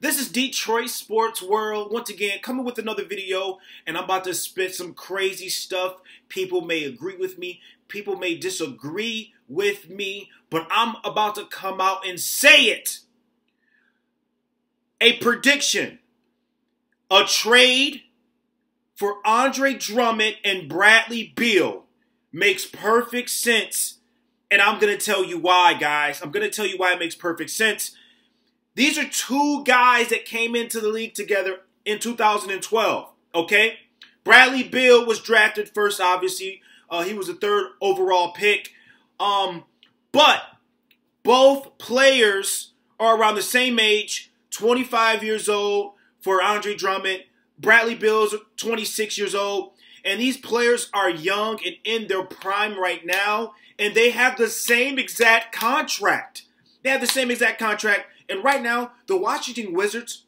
This is Detroit Sports World, once again, coming with another video, and I'm about to spit some crazy stuff. People may agree with me, people may disagree with me, but I'm about to come out and say it. A prediction, a trade for Andre Drummond and Bradley Beal makes perfect sense, and I'm going to tell you why, guys. I'm going to tell you why it makes perfect sense. These are two guys that came into the league together in 2012, okay? Bradley Beal was drafted first, obviously. He was the third overall pick. But both players are around the same age, 25 years old for Andre Drummond. Bradley Beal's 26 years old. And these players are young and in their prime right now. And they have the same exact contract. They have the same exact contract. And right now, the Washington Wizards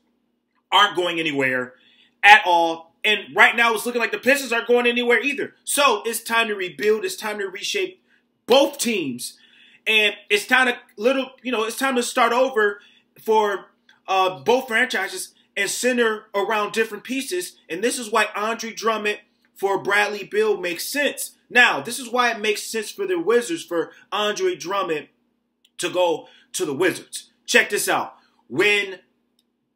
aren't going anywhere at all. And right now, it's looking like the Pistons aren't going anywhere either. So it's time to rebuild. It's time to reshape both teams. And it's time to it's time to start over for both franchises and center around different pieces. And this is why Andre Drummond for Bradley Beal makes sense. Now, this is why it makes sense for the Wizards for Andre Drummond to go to the Wizards. Check this out. When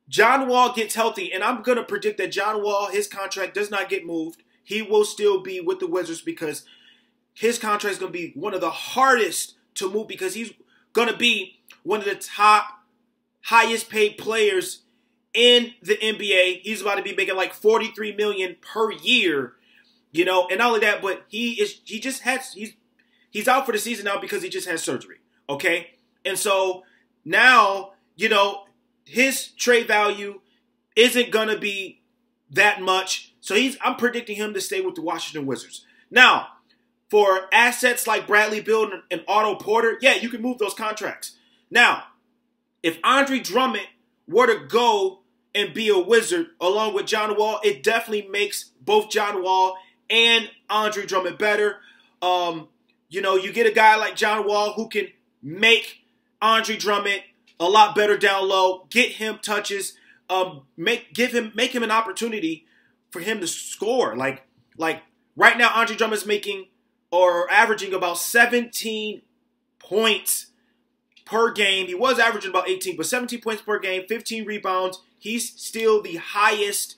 John Wall gets healthy, and I'm going to predict that John Wall, his contract does not get moved. He will still be with the Wizards because his contract is going to be one of the hardest to move because he's going to be one of the top, highest paid players in the NBA. He's about to be making like $43 million per year, and not only that, but he's out for the season now because he just had surgery, okay? And so now, his trade value isn't going to be that much. So I'm predicting him to stay with the Washington Wizards. Now, for assets like Bradley Beal and Otto Porter, yeah, you can move those contracts. Now, if Andre Drummond were to go and be a Wizard along with John Wall, it definitely makes both John Wall and Andre Drummond better. You get a guy like John Wall who can make Andre Drummond a lot better down low, get him touches, make him an opportunity for him to score. Like right now, Andre Drummond is making or averaging about 17 points per game. He was averaging about 18, but 17 points per game, 15 rebounds. He's still the highest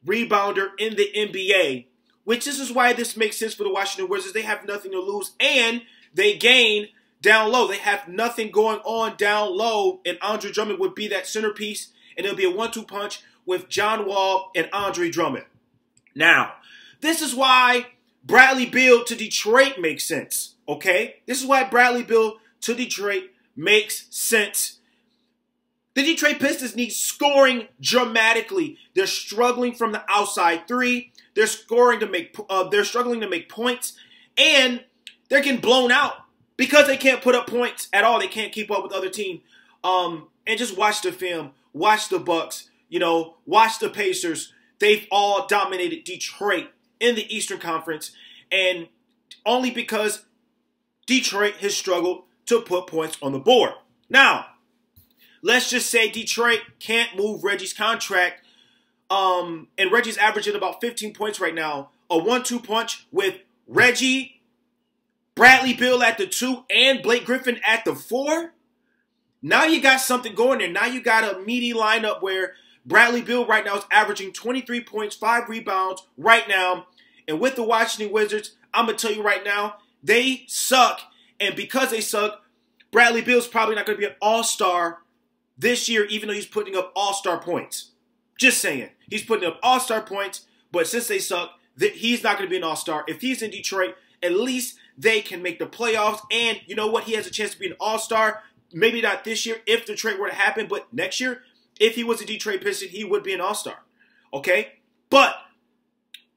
rebounder in the NBA, which this is why this makes sense for the Washington Wizards. They have nothing to lose, and they gain down low. They have nothing going on down low, and Andre Drummond would be that centerpiece, and it'll be a 1-2 punch with John Wall and Andre Drummond. Now, this is why Bradley Beal to Detroit makes sense, okay? This is why Bradley Beal to Detroit makes sense. The Detroit Pistons need scoring dramatically. They're struggling from the outside three. They're struggling to make points, and they're getting blown out because they can't put up points at all. They can't keep up with the other team. And just watch the film. Watch the Bucks. Watch the Pacers. They've all dominated Detroit in the Eastern Conference, and only because Detroit has struggled to put points on the board. Now, let's just say Detroit can't move Reggie's contract, and Reggie's averaging about 15 points right now. A 1-2 punch with Reggie, Bradley Beal at the 2, and Blake Griffin at the 4. Now you got something going there. Now you got a meaty lineup where Bradley Beal right now is averaging 23 points, 5 rebounds right now. And with the Washington Wizards, I'm going to tell you right now, they suck. And because they suck, Bradley Beal's probably not going to be an all-star this year, even though he's putting up all-star points. Just saying. He's putting up all-star points, but since they suck, he's not going to be an all-star. If he's in Detroit, at least they can make the playoffs. And you know what? He has a chance to be an all-star. Maybe not this year if the trade were to happen, but next year, if he was a Detroit Piston, he would be an all-star. Okay? But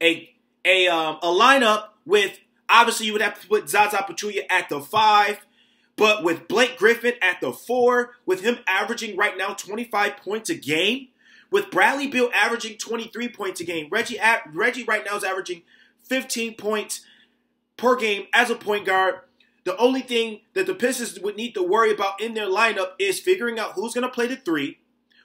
a lineup with, obviously you would have to put Zaza Pachulia at the 5, but with Blake Griffin at the 4, with him averaging right now 25 points a game, with Bradley Beal averaging 23 points a game, Reggie right now is averaging 15 points per game as a point guard. The only thing that the Pistons would need to worry about in their lineup is figuring out who's going to play the 3,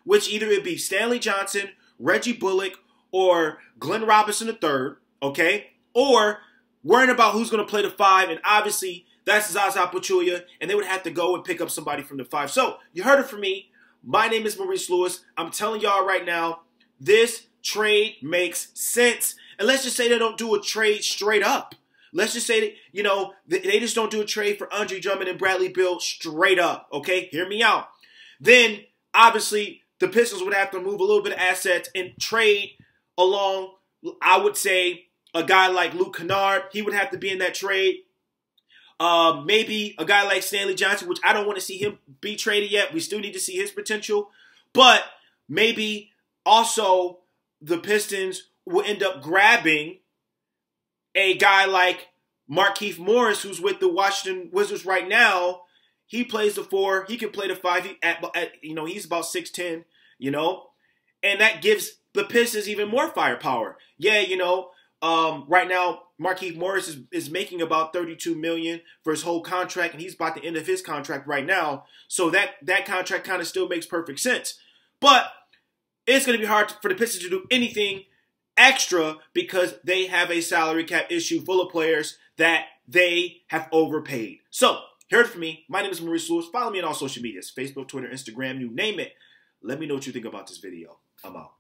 which either it be Stanley Johnson, Reggie Bullock, or Glenn Robinson III, okay? Or worrying about who's going to play the 5, and obviously that's Zaza Pachulia, and they would have to go and pick up somebody from the 5. So, you heard it from me. My name is Maurice Lewis. I'm telling y'all right now, this trade makes sense. And let's just say they don't do a trade straight up. Let's just say that, you know, they just don't do a trade for Andre Drummond and Bradley Beal straight up, okay? Hear me out. Then, obviously, the Pistons would have to move a little bit of assets and trade along, I would say, a guy like Luke Kennard. He would have to be in that trade. Maybe a guy like Stanley Johnson, which I don't want to see him be traded yet. We still need to see his potential. But maybe also the Pistons will end up grabbing a guy like Markieff Morris, who's with the Washington Wizards right now. He plays the 4. He can play the 5. He's about 6'10", you know. And that gives the Pistons even more firepower. Yeah, you know, right now Markieff Morris is making about $32 million for his whole contract, and he's about the end of his contract right now. So that contract kind of still makes perfect sense. But it's going to be hard for the Pistons to do anything extra because they have a salary cap issue full of players that they have overpaid. So, heard it from me. My name is Maurice Lewis. Follow me on all social medias, Facebook, Twitter, Instagram, you name it. Let me know what you think about this video. I'm out.